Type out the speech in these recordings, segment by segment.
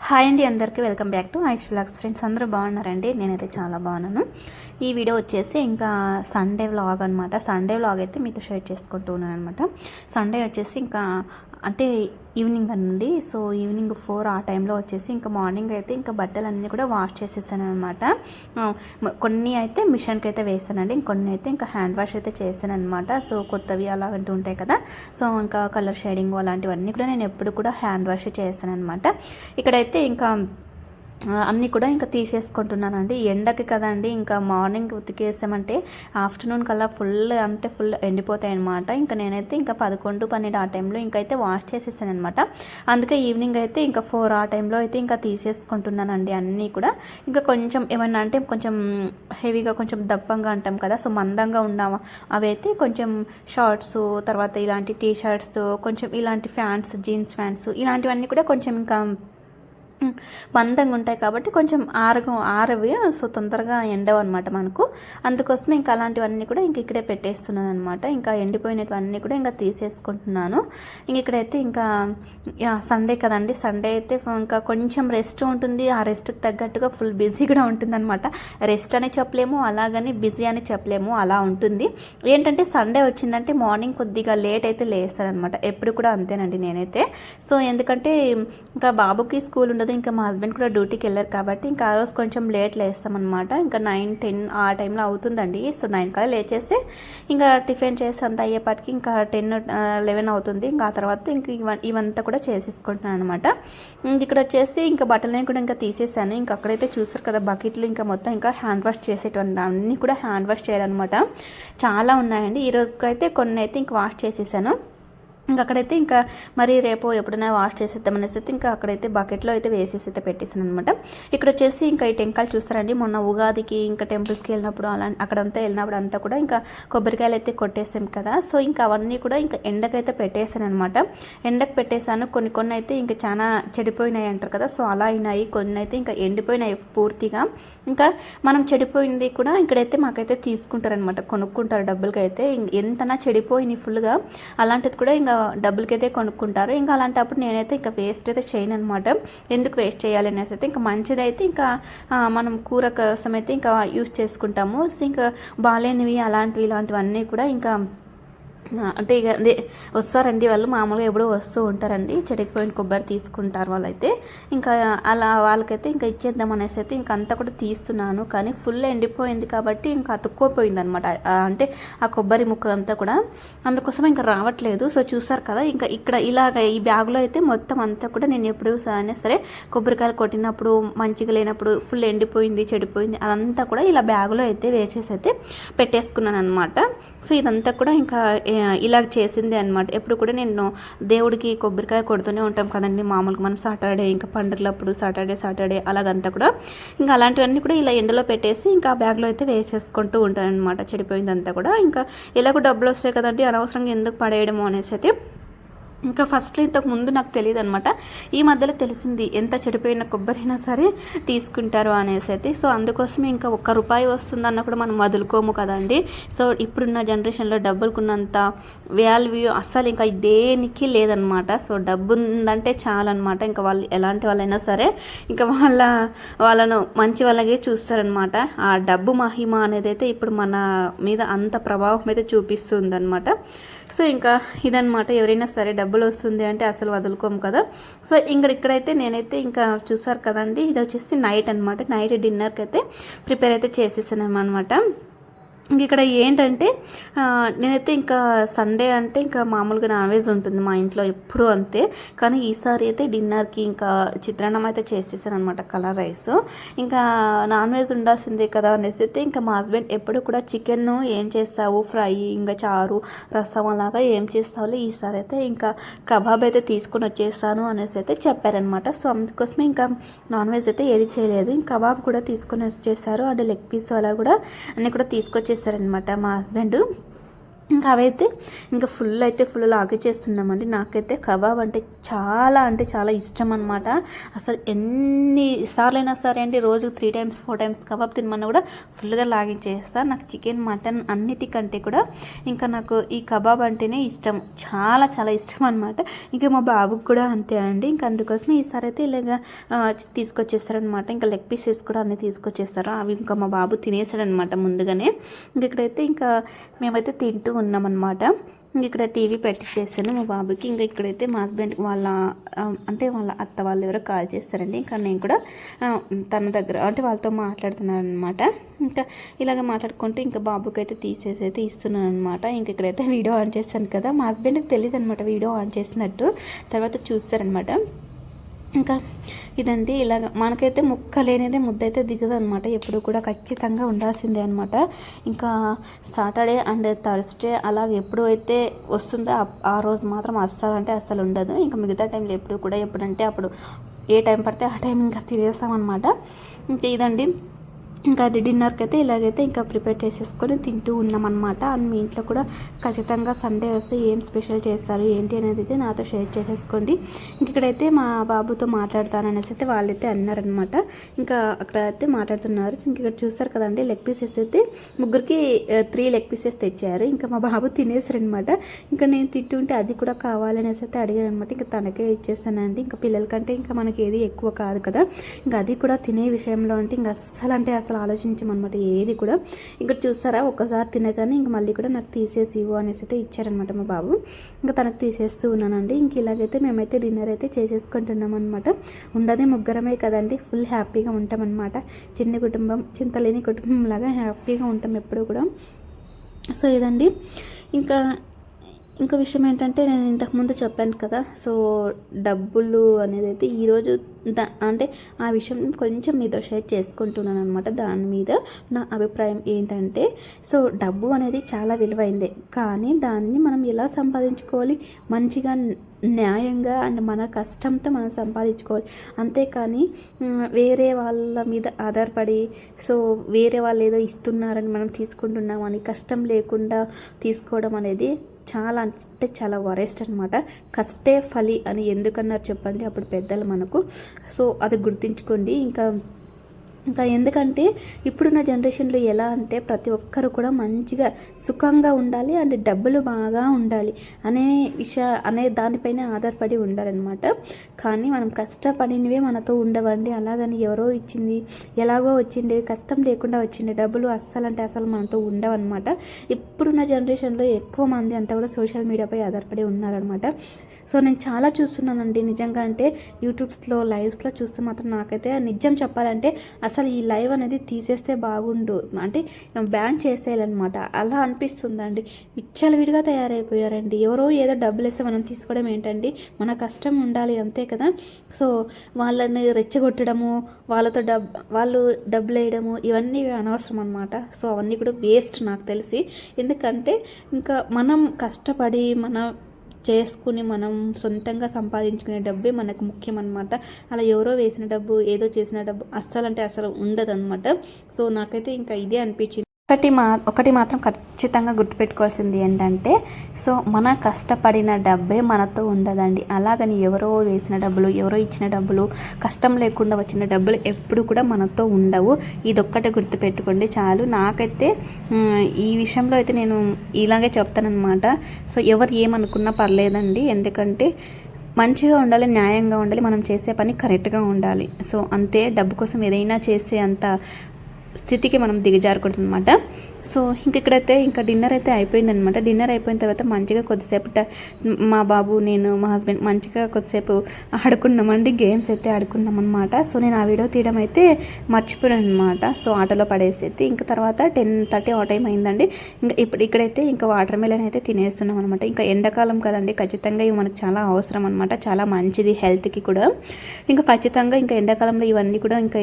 Hi అండి, అందరికీ welcome back to Aish vlogs. Friends అందరూ బాగున్నారండి? నేనైతే చాలా బాగున్నాను. ఈ వీడియో వచ్చేసి ఇంకా సండే వ్లాగ్ అనమాట. సండే వ్లాగ్ అయితే మీతో షేర్ చేసుకుంటూ ఉన్నాను అనమాట. సండే వచ్చేసి ఇంకా అంటే ఈవినింగ్ అండి. సో ఈవినింగ్ 4 ఆ టైంలో వచ్చేసి ఇంకా మార్నింగ్ అయితే ఇంకా బట్టలన్నీ కూడా వాష్ చేసేసాను అనమాట. కొన్ని అయితే మిషన్కి అయితే వేస్తానండి, ఇంకొన్ని అయితే ఇంకా హ్యాండ్ వాష్ అయితే చేస్తాను అనమాట. సో కొత్తవి అలాంటి ఉంటాయి కదా, సో ఇంకా కలర్ షేడింగ్ అలాంటివన్నీ కూడా నేను ఎప్పుడు కూడా హ్యాండ్ వాష్ చేస్తాను అనమాట. ఇక్కడైతే ఇంకా అన్నీ కూడా ఇంకా తీసేసుకుంటున్నానండి. ఎండకి కదండి, ఇంకా మార్నింగ్ ఉతికేసామంటే ఆఫ్టర్నూన్ కల్లా ఫుల్ ఎండిపోతాయి అనమాట. ఇంకా నేనైతే ఇంకా 11, 12 ఆ టైంలో ఇంకైతే వాష్ చేసేసాను అనమాట. అందుకే ఈవినింగ్ అయితే ఇంకా 4 ఆ టైంలో అయితే ఇంకా తీసేసుకుంటున్నానండి అన్నీ కూడా. ఇంకా కొంచెం ఏమన్నా అంటే కొంచెం హెవీగా కొంచెం దప్పంగా అంటాం కదా, సో మందంగా ఉన్నావా అవి అయితే కొంచెం షార్ట్స్, తర్వాత ఇలాంటి టీ షర్ట్స్, కొంచెం ఇలాంటి ఫ్యాంట్స్, జీన్స్ ఫ్యాంట్స్ ఇలాంటివన్నీ కూడా కొంచెం ఇంకా మందంగా ఉంటాయి కాబట్టి కొంచెం ఆరవి, సో తొందరగా ఎండవు అనమాట మనకు. అందుకోసమే ఇంకా అలాంటివన్నీ కూడా ఇంక ఇక్కడే పెట్టేస్తున్నాను అనమాట. ఇంకా ఎండిపోయినటువన్నీ కూడా ఇంకా తీసేసుకుంటున్నాను. ఇంక ఇక్కడైతే ఇంకా సండే కదండి, సండే అయితే ఇంకా కొంచెం రెస్ట్ ఉంటుంది. ఆ రెస్ట్కి తగ్గట్టుగా ఫుల్ బిజీ కూడా ఉంటుంది అనమాట. రెస్ట్ అని చెప్పలేము, అలాగని బిజీ అని చెప్పలేము, అలా ఉంటుంది. ఏంటంటే సండే వచ్చిందంటే మార్నింగ్ కొద్దిగా లేట్ అయితే లేస్తాను అనమాట. ఎప్పుడు కూడా అంతేనండి నేనైతే. సో ఎందుకంటే ఇంకా బాబుకి స్కూల్ ఉండదు, ఇంకా మా హస్బెండ్ కూడా డ్యూటీకి వెళ్ళారు కాబట్టి ఇంకా ఆ రోజు కొంచెం లేట్ లేస్తామన్నమాట. ఇంకా 9, 10 ఆ టైంలో అవుతుందండి. సో 9 కల్లా లేచేసి ఇంకా టిఫిన్ చేసి అంత అయ్యేపాటికి ఇంకా 10, 11 అవుతుంది. ఇంకా ఆ తర్వాత ఇంక ఇవంతా కూడా చేసేసుకుంటున్నాను అనమాట. ఇక్కడ వచ్చేసి ఇంకా బట్టలని కూడా ఇంకా తీసేసాను. ఇంకా అక్కడైతే చూసారు కదా బకెట్లు, ఇంకా మొత్తం ఇంకా హ్యాండ్ వాష్ చేసేటువంటి అన్నీ కూడా హ్యాండ్ వాష్ చేయాలన్నమాట. చాలా ఉన్నాయండి. ఈ రోజుకి అయితే కొన్ని అయితే ఇంకా వాష్ చేసేసాను. ఇంకా అక్కడైతే ఇంకా మరి రేపు ఎప్పుడైనా వాష్ చేసేద్దామనేసి అయితే ఇంకా అక్కడైతే బకెట్లో అయితే వేసేసి అయితే పెట్టేసాను అనమాట. ఇక్కడ వచ్చేసి ఇంకా ఈ టెంకాయలు చూస్తారండి, మొన్న ఉగాదికి ఇంకా టెంపుల్స్కి వెళ్ళినప్పుడు అక్కడంతా వెళ్ళినప్పుడు అంతా కూడా ఇంకా కొబ్బరికాయలు అయితే కొట్టేసాం కదా, సో ఇంకా అవన్నీ కూడా ఇంకా ఎండకైతే పెట్టేసాను అనమాట. ఎండకు పెట్టేశాను. కొన్ని అయితే ఇంకా చాలా చెడిపోయినాయి అంటారు కదా, సో అలా అయినాయి. కొన్ని అయితే ఇంకా ఎండిపోయినాయి పూర్తిగా. ఇంకా మనం చెడిపోయింది కూడా ఇక్కడైతే మాకైతే తీసుకుంటారనమాట, కొనుక్కుంటారు డబ్బులకి అయితే. ఎంతనా చెడిపోయినాయి ఫుల్గా, అలాంటిది కూడా ఇంకా డబ్బులకి అయితే కొనుక్కుంటారు. ఇంకా అలాంటప్పుడు నేనైతే ఇంకా వేస్ట్ అయితే చేయను అనమాట. ఎందుకు వేస్ట్ చేయాలి అనేసి అయితే ఇంకా మంచిదైతే ఇంకా మనం కూర కోసం అయితే ఇంకా యూజ్ చేసుకుంటాము. సో ఇంకా బాగాలేనివి అలాంటివి ఇలాంటివన్నీ కూడా ఇంకా అంటే ఇక అదే వస్తారండి వాళ్ళు, మామూలుగా ఎప్పుడూ వస్తూ ఉంటారండి. చెడిపోయిన కొబ్బరి తీసుకుంటారు వాళ్ళైతే. ఇంకా అలా వాళ్ళకైతే ఇంకా ఇచ్చేద్దాం అనేసి అయితే ఇంకా అంతా కూడా తీస్తున్నాను. కానీ ఫుల్ ఎండిపోయింది కాబట్టి ఇంకా అతుక్కోపోయింది అనమాట, అంటే ఆ కొబ్బరి ముక్క అంతా కూడా. అందుకోసం ఇంకా రావట్లేదు. సో చూసారు కదా, ఇంకా ఇక్కడ ఇలాగ ఈ బ్యాగ్లో అయితే మొత్తం అంతా కూడా నేను ఎప్పుడు అయినా సరే కొబ్బరికాయలు కొట్టినప్పుడు మంచిగా లేనప్పుడు ఫుల్ ఎండిపోయింది, చెడిపోయింది అదంతా కూడా ఇలా బ్యాగులో అయితే వేసేసి అయితే పెట్టేసుకున్నాను అనమాట. సో ఇదంతా కూడా ఇంకా ఇలా చేసింది అనమాట. ఎప్పుడు కూడా నేను దేవుడికి కొబ్బరికాయ కొడుతూనే ఉంటాం కదండి మామూలుగా మనం సాటర్డే, ఇంకా పండుగలప్పుడు సాటర్డే అలాగంతా కూడా ఇంకా అలాంటివన్నీ కూడా ఇలా ఎండలో పెట్టేసి ఇంకా బ్యాగ్లో అయితే వేసేసుకుంటూ ఉంటాను అనమాట. చెడిపోయిందంతా కూడా ఇంకా ఎలాగో డబ్బులు వస్తాయి కదండి, అనవసరంగా ఎందుకు పడేయడము అనేసి అయితే ఇంకా ఫస్ట్లో ఇంతకు ముందు నాకు తెలియదు అనమాట. ఈ మధ్యలో తెలిసింది ఎంత చెడిపోయిన కొబ్బరైనా సరే తీసుకుంటారు అనేసి అయితే. సో అందుకోసమే ఇంకా ₹1 వస్తుందన్న కూడా మనం వదులుకోము కదండి. సో ఇప్పుడున్న జనరేషన్లో డబ్బులకున్నంత వాల్యూ అస్సలు ఇంకా దేనికి లేదనమాట. సో డబ్బు ఉందంటే చాలన్నమాట. ఇంకా వాళ్ళు ఎలాంటి వాళ్ళైనా సరే ఇంకా వాళ్ళను మంచి వాళ్ళగే చూస్తారనమాట. ఆ డబ్బు మహిమ అనేది అయితే ఇప్పుడు మన మీద అంత ప్రభావం అయితే చూపిస్తుంది అనమాట. సో ఇంకా ఇదనమాట. ఎవరైనా సరే డబ్బులు వస్తుంది అంటే అసలు వదులుకోము కదా. సో ఇక్కడైతే నేనైతే ఇంకా చూసారు కదండి, ఇది వచ్చేసి నైట్ అనమాట. నైట్ డిన్నర్కి అయితే ప్రిపేర్ అయితే చేసేసాను అనమాట. ఇక్కడ ఏంటంటే నేనైతే ఇంకా సండే అంటే ఇంకా మామూలుగా నాన్ వెజ్ ఉంటుంది మా ఇంట్లో ఎప్పుడూ అంతే. కానీ ఈసారి అయితే డిన్నర్కి ఇంకా చిత్రాన్నం అయితే చేసేసాను అనమాట, కలర్ రైస్. ఇంకా నాన్ వెజ్ ఉండాల్సిందే కదా అనేసి అయితే ఇంకా మా హస్బెండ్ ఎప్పుడు కూడా చికెన్ ఏం చేస్తావు, ఫ్రై ఇంకా చారు రసం అలాగా ఏం చేస్తావు, ఈసారి అయితే ఇంకా కబాబ్ అయితే తీసుకొని వచ్చేస్తాను అనేసి అయితే చెప్పారనమాట. సో అందుకోసమే ఇంకా నాన్ వెజ్ అయితే ఏది చేయలేదు. ఇంకా కబాబ్ కూడా తీసుకొని వచ్చేసారు, అంటే లెగ్ పీస్ అలా కూడా అన్నీ కూడా తీసుకొచ్చేసారనమాట మా హస్బెండ్. ఇంకా అవైతే ఇంకా ఫుల్ లాగే చేస్తున్నామండి. నాకైతే కబాబ్ అంటే చాలా ఇష్టం అనమాట. అసలు ఎన్నిసార్లైనా సరే అండి, రోజుకు 3 times 4 times కబాబ్ తినమన్నా కూడా ఫుల్గా లాగించేస్తాను. నాకు చికెన్ మటన్ అన్నిటికంటే కూడా ఇంకా నాకు ఈ కబాబ్ అంటేనే ఇష్టం, చాలా ఇష్టం అనమాట. ఇంకా మా బాబుకి కూడా అంతే అండి. ఇంకా అందుకోసమే ఈసారి అయితే ఇలాగా తీసుకొచ్చేస్తారనమాట. ఇంకా లెగ్ పీసెస్ కూడా అన్నీ తీసుకొచ్చేస్తారు. అవి ఇంకా మా బాబు తినేసాడనమాట ముందుగానే. ఇంక ఇక్కడైతే ఇంకా మేమైతే తింటూ ఉన్నామన్నమాట. ఇక్కడ టీవీ పెట్టించేసాను మా బాబుకి. ఇంకా ఇక్కడైతే మా హస్బెండ్ వాళ్ళ అత్త వాళ్ళు ఎవరో కాల్ చేస్తారండి. ఇంకా నేను కూడా తన దగ్గర అంటే వాళ్ళతో మాట్లాడుతున్నాను అనమాట. ఇంకా ఇలాగ మాట్లాడుకుంటూ ఇంకా బాబుకి అయితే తీసేసి అయితే ఇస్తున్నాను అనమాట. ఇంక ఇక్కడైతే వీడియో ఆన్ చేస్తాను కదా, మా హస్బెండ్కి తెలియదు అనమాట వీడియో ఆన్ చేసినట్టు. తర్వాత చూస్తారనమాట. ఇంకా ఇదండి, ఇలాగ మనకైతే ముక్క లేనిదే ముద్ద అయితే దిగదు అనమాట. ఎప్పుడు కూడా ఖచ్చితంగా ఉండాల్సిందే అనమాట. ఇంకా సాటర్డే అండ్ థర్స్డే అలాగే ఎప్పుడు అయితే వస్తుందో ఆ రోజు మాత్రం అస్సలు ఉండదు. ఇంకా మిగతా టైంలో ఎప్పుడు కూడా ఎప్పుడంటే అప్పుడు ఏ టైం పడితే ఆ టైం ఇంకా తినేస్తామన్నమాట. ఇంకా ఇదండి, ఇంకా అది డిన్నర్కి అయితే ఇలాగైతే ఇంకా ప్రిపేర్ చేసేసుకొని తింటూ ఉన్నామన్నమాట. అండ్ మీ ఇంట్లో కూడా ఖచ్చితంగా సండే వస్తే ఏం స్పెషల్ చేస్తారు ఏంటి అనేది అయితే నాతో షేర్ చేసేసుకోండి. ఇంక ఇక్కడైతే మా బాబుతో మాట్లాడతాననేసి అయితే వాళ్ళైతే అన్నారనమాట. ఇంకా అక్కడ అయితే మాట్లాడుతున్నారు. ఇంక ఇక్కడ చూస్తారు కదండి, లెగ్ పీసెస్ అయితే ముగ్గురికి 3 లెగ్ పీసెస్ తెచ్చారు. ఇంకా మా బాబు తినేసారనమాట. ఇంకా నేను తింటుంటే అది కూడా కావాలనేసి అయితే అడిగాను అనమాట. ఇంకా తనకే ఇచ్చేసానండి. ఇంకా పిల్లలకంటే ఇంకా మనకి ఏది ఎక్కువ కాదు కదా. ఇంకా అది కూడా తినే విషయంలో అంటే ఇంకా అస్సలు ఆలోచించమన్నమాట ఏది కూడా. ఇక్కడ చూస్తారా, ఒక్కసారి తినగానే ఇంక మళ్ళీ కూడా నాకు తీసేసి ఇవ్వు అనేసి అయితే ఇచ్చారనమాట మా బాబు. ఇంకా తనకు తీసేస్తూ ఉన్నానండి. ఇంక ఇలాగైతే మేమైతే డిన్నర్ అయితే చేసేసుకుంటున్నాం అనమాట. ఉండదే ముగ్గురమే కదండి, ఫుల్ హ్యాపీగా ఉంటామన్నమాట. చిన్న కుటుంబం, చింతలేని కుటుంబం లాగా హ్యాపీగా ఉంటాం ఎప్పుడు కూడా. సో ఇదండి. ఇంకో విషయం ఏంటంటే, నేను ఇంతకుముందు చెప్పాను కదా, సో డబ్బులు అనేది అయితే ఈరోజు అంటే ఆ విషయం కొంచెం మీతో షేర్ చేసుకుంటున్నాను అనమాట. దాని మీద నా అభిప్రాయం ఏంటంటే, సో డబ్బు అనేది చాలా విలువైందే, కానీ దాన్ని మనం ఎలా సంపాదించుకోవాలి, మంచిగా న్యాయంగా అండ్ మన కష్టంతో మనం సంపాదించుకోవాలి. అంతేకాని వేరే వాళ్ళ మీద ఆధారపడి, సో వేరే వాళ్ళు ఏదో ఇస్తున్నారని మనం తీసుకుంటున్నామని కష్టం లేకుండా తీసుకోవడం అనేది చాలా వరెస్ట్ అనమాట. కష్టే ఫలి అని ఎందుకన్నారు చెప్పండి అప్పుడు పెద్దలు మనకు. సో అది గుర్తుంచుకోండి. ఇంకా ఎందుకంటే ఇప్పుడున్న జనరేషన్లో ఎలా అంటే ప్రతి ఒక్కరు కూడా మంచిగా సుఖంగా ఉండాలి అండ్ డబ్బులు బాగా ఉండాలి అనే దానిపైన ఆధారపడి ఉండాలన్నమాట. కానీ మనం కష్టపడినవే మనతో ఉండవండి. అలాగని ఎవరో ఇచ్చింది, ఎలాగో వచ్చిండే, కష్టం లేకుండా వచ్చిండే డబ్బులు అస్సలు మనతో ఉండవన్నమాట. ఇప్పుడున్న జనరేషన్లో ఎక్కువ మంది అంతా కూడా సోషల్ మీడియాపై ఆధారపడి ఉన్నారనమాట. సో నేను చాలా చూస్తున్నానండి నిజంగా. అంటే యూట్యూబ్స్లో లైవ్స్లో చూస్తే మాత్రం నాకైతే నిజం చెప్పాలంటే అసలు ఈ లైవ్ అనేది తీసేస్తే బాగుండు, అంటే బ్యాన్ చేసేయాలన్నమాట అలా అనిపిస్తుందండి. విచ్చలవిడిగా తయారైపోయారండి. ఎవరో ఏదో డబ్బులు వేస్తే మనం తీసుకోవడం ఏంటండి, మన కష్టం ఉండాలి అంతే కదా. సో వాళ్ళని రెచ్చగొట్టడము, వాళ్ళు డబ్బులు వేయడము ఇవన్నీ అనవసరం అనమాట. సో అవన్నీ కూడా వేస్ట్ నాకు తెలిసి. ఎందుకంటే ఇంకా మనం కష్టపడి చేసుకుని మనం సొంతంగా సంపాదించుకునే డబ్బే మనకు ముఖ్యం అనమాట. అలా ఎవరో వేసిన డబ్బు, ఏదో చేసిన డబ్బు అస్సలు ఉండదన్నమాట. సో నాకైతే ఇంకా ఇదే అనిపించింది. ఒకటి మాత్రం ఖచ్చితంగా గుర్తుపెట్టుకోవాల్సింది ఏంటంటే, సో మన కష్టపడిన డబ్బే మనతో ఉండదండి. అలాగని ఎవరో వేసిన డబ్బులు, ఎవరో ఇచ్చిన డబ్బులు, కష్టం లేకుండా వచ్చిన డబ్బులు ఎప్పుడు కూడా మనతో ఉండవు. ఇదొక్కటే గుర్తుపెట్టుకోండి చాలు. నాకైతే ఈ విషయంలో అయితే నేను ఇలాగే చెప్తానన్నమాట. సో ఎవరు ఏమనుకున్నా పర్లేదండి, ఎందుకంటే మంచిగా ఉండాలి, న్యాయంగా ఉండాలి, మనం చేసే పని కరెక్ట్గా ఉండాలి. సో అంతే. డబ్బు కోసం ఏదైనా చేసే అంత స్థితికి మనం దిగజారకూడదు అనమాట. సో ఇక్కడైతే ఇంకా డిన్నర్ అయితే అయిపోయిందనమాట. డిన్నర్ అయిపోయిన తర్వాత మంచిగా కొద్దిసేపు మా బాబు, నేను, మా హస్బెండ్ మంచిగా కొద్దిసేపు ఆడుకున్నామండి. గేమ్స్ అయితే ఆడుకున్నాం అనమాట. సో నేను ఆ వీడియో తీయడం అయితే మర్చిపోయాను అనమాట. సో ఆటోలో పడేసి ఇంకా తర్వాత 10:30 ఆ టైం అయిందండి. ఇంకా ఇక్కడైతే ఇంకా వాటర్ మెలన్ అయితే తినేస్తున్నాం అనమాట. ఇంకా ఎండాకాలం కదండి, ఖచ్చితంగా ఇవి మనకు చాలా అవసరం అనమాట. చాలా మంచిది హెల్త్కి కూడా. ఇంకా ఖచ్చితంగా ఇంకా ఎండాకాలంలో ఇవన్నీ కూడా ఇంకా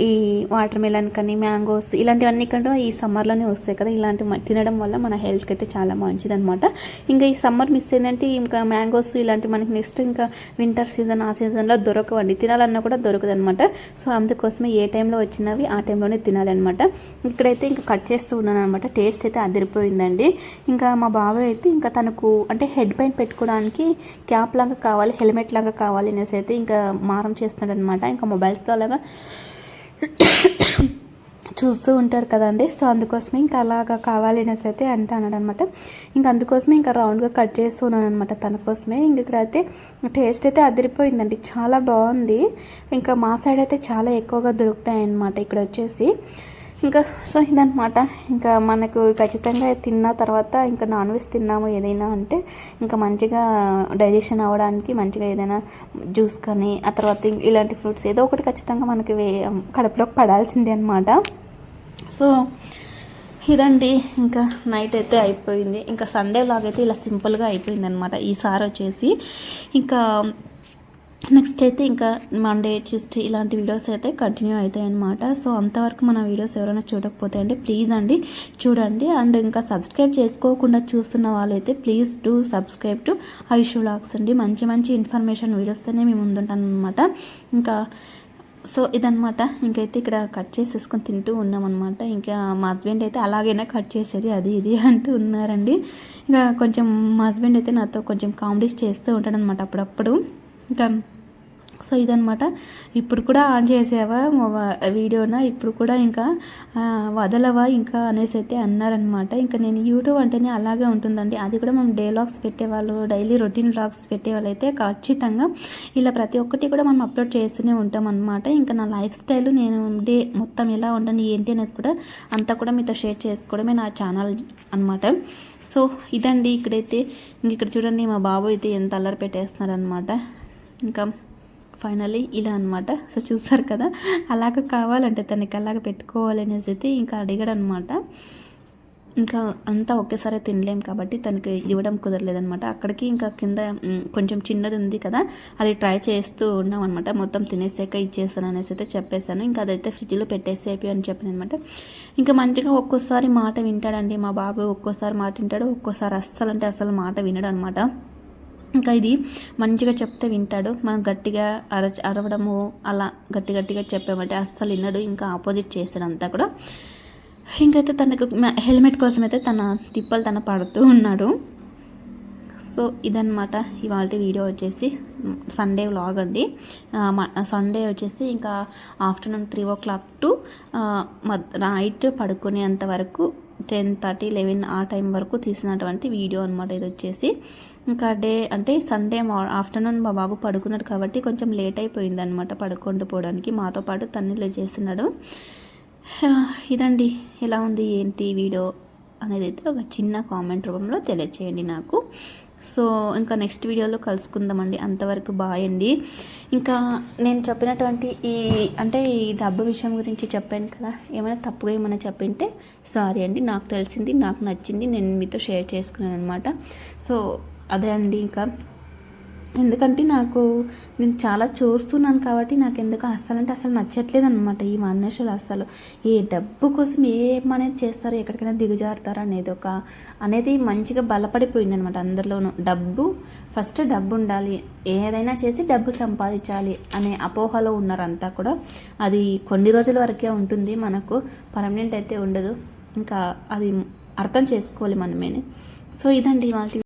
ఈ వాటర్ మెలన్ కానీ మ్యాంగోస్ ఇలాంటివన్నీ కూడా ఈ సమ్మర్లో త్వరగానే వస్తాయి కదా. ఇలాంటి తినడం వల్ల మన హెల్త్కి అయితే చాలా మంచిదన్నమాట. ఇంకా ఈ సమ్మర్ మిస్ ఏంటంటే ఇంకా మ్యాంగోస్ ఇలాంటి మనకి నెక్స్ట్ ఇంకా వింటర్ సీజన్ ఆ సీజన్లో దొరకవండి, తినాలన్నా కూడా దొరకదు అనమాట. సో అందుకోసమే ఏ టైంలో వచ్చినవి ఆ టైంలోనే తినాలన్నమాట. ఇక్కడైతే ఇంకా కట్ చేస్తూ ఉన్నాను అనమాట. టేస్ట్ అయితే అదిరిపోయిందండి. ఇంకా మా బాబాయ్ అయితే ఇంకా తనకు అంటే హెడ్ పైన పెట్టుకోవడానికి క్యాప్ లాగా కావాలి, హెల్మెట్ లాగా కావాలి అనేసి అయితే ఇంకా మారం చేస్తున్నాడు అనమాట. ఇంకా మొబైల్స్తో అలాగా చూస్తూ ఉంటారు కదండి. సో అందుకోసమే ఇంకా అలాగా కావాలి అనేసి అయితే అంటున్నాడు అనమాట. ఇంకా అందుకోసమే ఇంకా రౌండ్గా కట్ చేస్తున్నాను అనమాట తన కోసమే. ఇంక ఇక్కడైతే టేస్ట్ అయితే అదిరిపోయిందండి, చాలా బాగుంది. ఇంకా మా సైడ్ అయితే చాలా ఎక్కువగా దొరుకుతాయి అన్నమాట ఇక్కడ వచ్చేసి. ఇంకా సో ఇదనమాట. ఇంకా మనకు ఖచ్చితంగా తిన్న తర్వాత ఇంకా నాన్ వెజ్ తిన్నాము ఏదైనా అంటే ఇంకా మంచిగా డైజెషన్ అవ్వడానికి మంచిగా ఏదైనా జ్యూస్ కానీ ఆ తర్వాత ఇలాంటి ఫ్రూట్స్ ఏదో ఒకటి ఖచ్చితంగా మనకి కడుపులోకి పడాల్సిందే అనమాట. సో ఇదండి, ఇంకా నైట్ అయితే అయిపోయింది. ఇంకా సండే వ్లాగ్ అయితే ఇలా సింపుల్గా అయిపోయింది అనమాట ఈసారి వచ్చేసి. ఇంకా నెక్స్ట్ అయితే ఇంకా మండే ట్యూస్డే ఇలాంటి వీడియోస్ అయితే కంటిన్యూ అవుతాయి అన్నమాట. సో అంతవరకు మన వీడియోస్ ఎవరైనా చూడకపోతే అండి ప్లీజ్ అండి చూడండి. అండ్ ఇంకా సబ్స్క్రైబ్ చేసుకోకుండా చూస్తున్న వాళ్ళైతే please do subscribe to Aishu vlogs అండి. మంచి మంచి ఇన్ఫర్మేషన్ వీడియోస్తోనే మేము ముందుంటాను అనమాట. ఇంకా సో ఇదనమాట. ఇంకైతే ఇక్కడ కట్ చేసేసుకొని తింటూ ఉన్నామన్నమాట. ఇంకా మా హస్బెండ్ అయితే అలాగైనా కట్ చేసేది అది ఇది అంటూ ఉన్నారండి. ఇంకా కొంచెం మా హస్బెండ్ అయితే నాతో కొంచెం కామెడీస్ చేస్తూ ఉంటాడనమాట అప్పుడప్పుడు. ఇంకా సో ఇదనమాట. ఇప్పుడు కూడా ఆన్ చేసావా వీడియోనా, ఇప్పుడు కూడా ఇంకా వదలవా ఇంకా అనేసి అయితే అన్నారనమాట. ఇంకా నేను యూట్యూబ్ అంటేనే అలాగే ఉంటుందండి. అది కూడా మనం డే వ్లాగ్స్ పెట్టేవాళ్ళు, డైలీ రొటీన్ వ్లాగ్స్ పెట్టేవాళ్ళు అయితే ఖచ్చితంగా ఇలా ప్రతి ఒక్కటి కూడా మనం అప్లోడ్ చేస్తూనే ఉంటాం అనమాట. ఇంకా నా లైఫ్ స్టైల్ నేను డే మొత్తం ఎలా ఉంటాను ఏంటి అనేది కూడా అంతా కూడా మీతో షేర్ చేసుకోవడమే నా ఛానల్ అనమాట. సో ఇదండి. ఇక్కడైతే ఇక్కడ చూడండి మా బాబు అయితే ఎంత అల్లరి పెట్టేస్తున్నారు అనమాట. ఇంకా ఫైనలీ ఇలా అనమాట. సో చూసారు కదా, అలాగ కావాలంటే తనకి అలాగ పెట్టుకోవాలనేసి అయితే ఇంకా అడిగాడు అనమాట. ఇంకా అంతా ఒకేసారి తినలేం కాబట్టి తనకి ఇవ్వడం కుదరలేదనమాట. అక్కడికి ఇంకా కింద కొంచెం చిన్నది ఉంది కదా, అది ట్రై చేస్తూ ఉన్నాం అనమాట. మొత్తం తినేసాక ఇచ్చేసాను అనేసి అయితే చెప్పేశాను. ఇంకా అదైతే ఫ్రిడ్జ్లో పెట్టేసేపి అని చెప్పాను అనమాట. ఇంకా మంచిగా ఒక్కోసారి మాట వింటాడండి మా బాబు. ఒక్కోసారి మాట వింటాడు, ఒక్కోసారి అస్సలు అంటే అసలు మాట వినడు అనమాట. ఇంకా ఇది మంచిగా చెప్తే వింటాడు. మనం గట్టిగా అరవడము అలా గట్టిగా చెప్పామంటే అస్సలు వినడు. ఇంకా ఆపోజిట్ చేస్తాడు అంతా కూడా. ఇంకైతే తనకు హెల్మెట్ కోసం అయితే తన తిప్పలు తన పడుతూ ఉన్నాడు. సో ఇదన్నమాట ఇవాళ వీడియో వచ్చేసి సండే వ్లాగ్ అండి. సండే వచ్చేసి ఇంకా ఆఫ్టర్నూన్ 3 o'clock టు నైట్ పడుకునేంత వరకు 10:30, 11 ఆ టైం వరకు తీసినటువంటి వీడియో అనమాట ఇది వచ్చేసి. ఇంకా డే అంటే సండే ఆఫ్టర్నూన్ మా బాబు పడుకున్నాడు కాబట్టి కొంచెం లేట్ అయిపోయింది అనమాట పడుకుంటూ పోవడానికి. మాతో పాటు తన్నులు చేస్తున్నాడు. ఇదండి, ఎలా ఉంది ఏంటి వీడియో అనేది అయితే ఒక చిన్న కామెంట్ రూపంలో తెలియచేయండి నాకు. సో ఇంకా నెక్స్ట్ వీడియోలో కలుసుకుందామండి. అంతవరకు బాయ్ అండి. ఇంకా నేను చెప్పినటువంటి ఈ డబ్బు విషయం గురించి చెప్పాను కదా, ఏమైనా తప్పుగా ఏమైనా చెప్పింటే సారీ అండి. నాకు తెలిసింది, నాకు నచ్చింది నేను మీతో షేర్ చేసుకున్నాను అనమాట. సో అదే అండి. ఇంకా ఎందుకంటే నేను చాలా చూస్తున్నాను కాబట్టి నాకు ఎందుకు అస్సలు నచ్చట్లేదు అనమాట ఈ మనుషులు. అస్సలు ఏ డబ్బు కోసం ఏమనేది చేస్తారు, ఎక్కడికైనా దిగజారుతారు అనేది మంచిగా బలపడిపోయింది అనమాట అందరిలోనూ. ఫస్ట్ డబ్బు ఉండాలి, ఏదైనా చేసి డబ్బు సంపాదించాలి అనే అపోహలో ఉన్నారు అంతా కూడా. అది కొన్ని రోజుల వరకే ఉంటుంది, మనకు పర్మనెంట్ అయితే ఉండదు. ఇంకా అది అర్థం చేసుకోవాలి మనమేనే. సో ఇదండి ఇవాళ